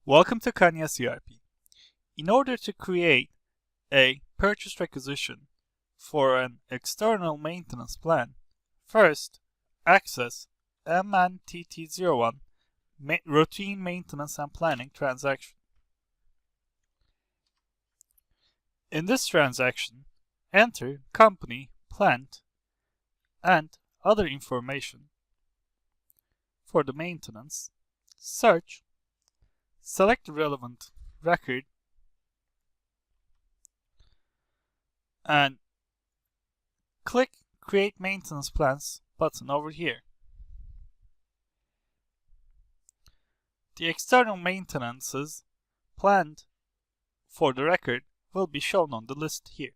Welcome to Kanya ERP. In order to create a purchase requisition for an external maintenance plan, first access MNTT01 routine maintenance and planning transaction. In this transaction, enter company, plant, and other information for the maintenance, search, select the relevant record, and click Create Maintenance Plans button over here. The external maintenances planned for the record will be shown on the list here.